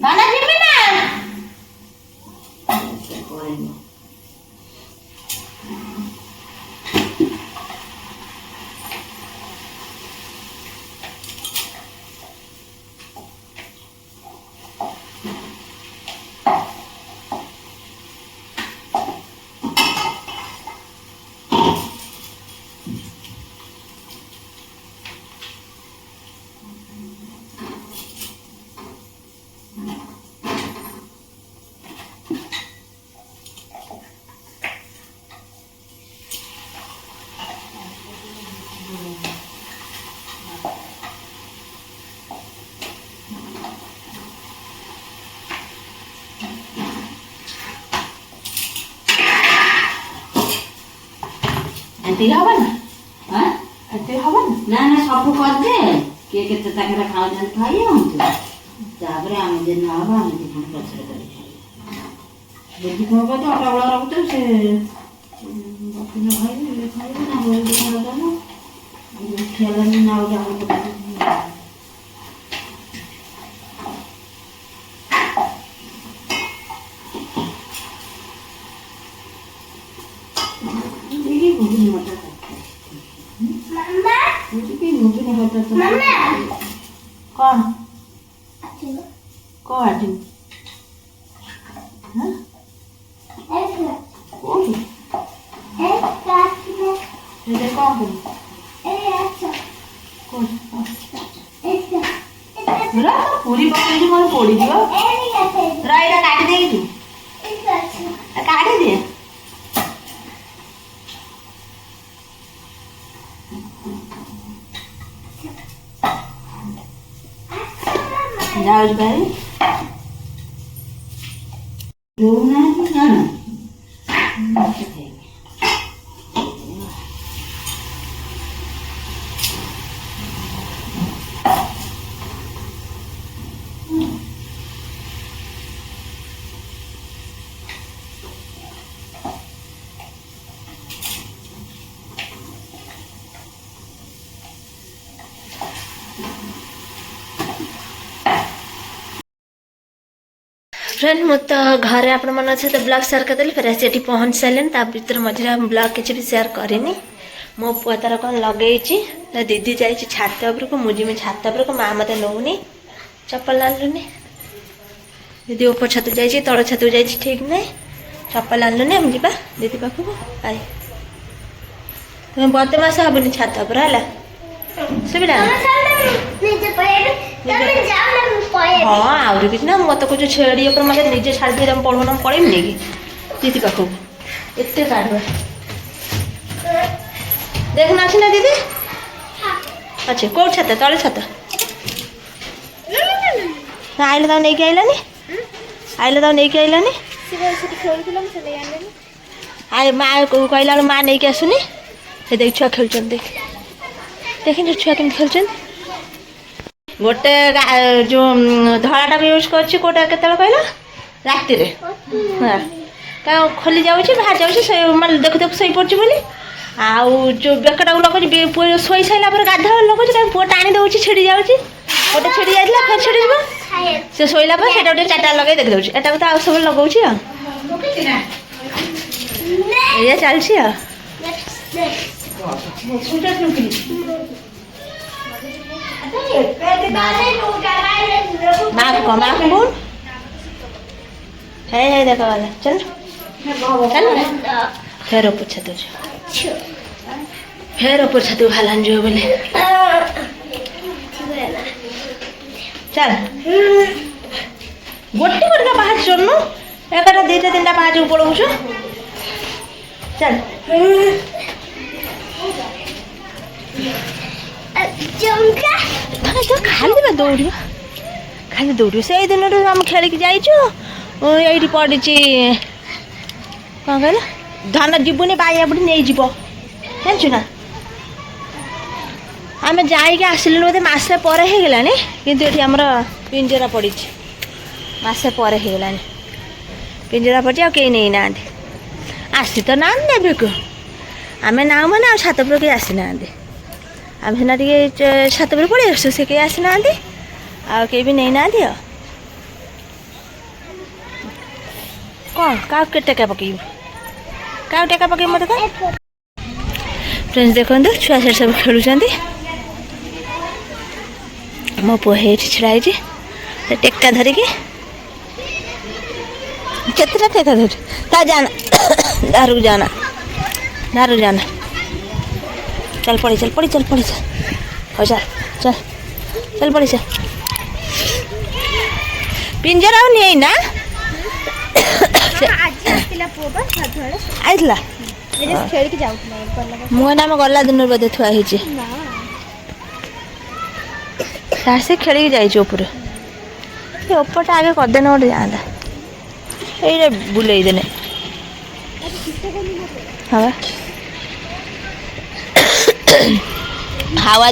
দানা দিবি না করেনি। এতে হবে না হ্যাঁ এতে হবে না না না ସବୁ କରିଦେ କିଏ କେତେ ତାଙ୍କର ଖାଉଛନ୍ତି ଖାଇଯାଆନ୍ତୁ ତାପରେ ଆମେ ଯଦି ନ ହବ ଆମେ ଦି ପୁଣି ପଛରେ କରି ଖାଇବା ଯଦି କ'ଣ କରିବ ଅଟା ବେଳ ରଖୁଛ ସେ ବସିନ ଖାଇବେ ଖାଇବେ ନା ହଳଦୀ ଖାଇବା ଦେବ ଉଠି ହେଲାନି ନା ଆଉ ଯାହା घुगनी मटर घुगनी मटर कौन कौन आटी हाँ कौन ये कौन कौन रा पूरी पकड़ी थी मोर पोड़ी दियो रा इरा काटी देगी तू काटी दे जाओ भाई रोना है ना फ्रेंड मु तो घर आपण मन सहित ब्लॉग शेयर करदेली फिर आसी पहुँच सारे भर मझे ब्लॉग किसी भी शेयर करनी मो पुआ तार कौन लगे दीदी जा छात उपरक मुझे छात उपरक माँ मत नौनी चप्पल आनलुनि दीदी ऊपर छत जा तल छत जा ठीक ना चप्पल आनलुनि हम जा दीदी पाखक आई तुम बदमाश हेबुनि छात उपर है सुविधा हाँ आहरी किसी ना मत कुछ छेड़ी ऊपर मतलब निजे छाड़ दिए पढ़ना पड़ेबी नहीं कि दीदी पाखक एत काढ़वा देखना अच्छी ना दीदी अच्छे कौन छत तले छत आइले तो नहीं आइलानी आइले तो नहीं आइलानी आए माँ कहला माँ नहीं आसुनी देख छुआ खेल देख देखिए छुआ केम खेल गोटे जो धड़ाटा भी यूज कर कहला राति क्या खोली जाऊँ बाहर जाऊँ मतलब देख देख शई पड़ी बोली आउ जो बेकटा लगे पुआ शोई सारा पर गाधा लगे क्या पुआ टाणी दे छिड़ी जाऊँ गोटे छिड़ी जाता फिर छिड़ी से शोला पर से चार्टा लगे देख दूँ एटा तो सब लगौच ये चलती माँ को बोल है देखो वाला चल चल फिर ऊपर छत फिर ऊपर छत भालान जो बोले चल गोटे गोटे बाहर चलनु एक दुईटा तीन पाँच पड़ो चल खाली दौड़ खाली दौड़ से दिन आम खेलिक जाइए पड़ी कौन कह धन जीवनी बाया बुढ़ी नहीं जीव जानचु ना आम जाइए आसिलु बोधे मसे पर होगलानी किंतु ये आमर पिंजरा पड़ी मसे पर होगला पिंजरा पड़ी आ कहीं नहीं ना आसी तो ना देवी आम ना मैंने छात पर कहीं आसी ना आम सीना टे छात पर पड़े आस से कहीं आसी ना भी नहीं ना କ'ଣ କାହାକୁ ଟେକା ପକେଇବୁ କାହାକୁ ଟେକା ପକେଇବୁ ମୋତେ କହ ଫ୍ରେଣ୍ଡସ୍ ଦେଖନ୍ତୁ ଛୁଆ ସେଠି ସବୁ ଖେଳୁଛନ୍ତି ମୋ ପୁଅ ହେଇଠି ଛିଡ଼ା ହେଇଛି ସେ ଟେକା ଧରିକି କେତେଟା ଟେକା ଧରି ତା ଯାନା ଦାରୁକୁ ଯାନା चल पड़ी चल हो चल चल चल पड़ी चल पिंजरा नहीं ना आइला मुझे आम गला दिन बोधे थुआ से खेल जापर उपरटा आगे करदेने गोटे जाता ये बुले देने हाँ हवा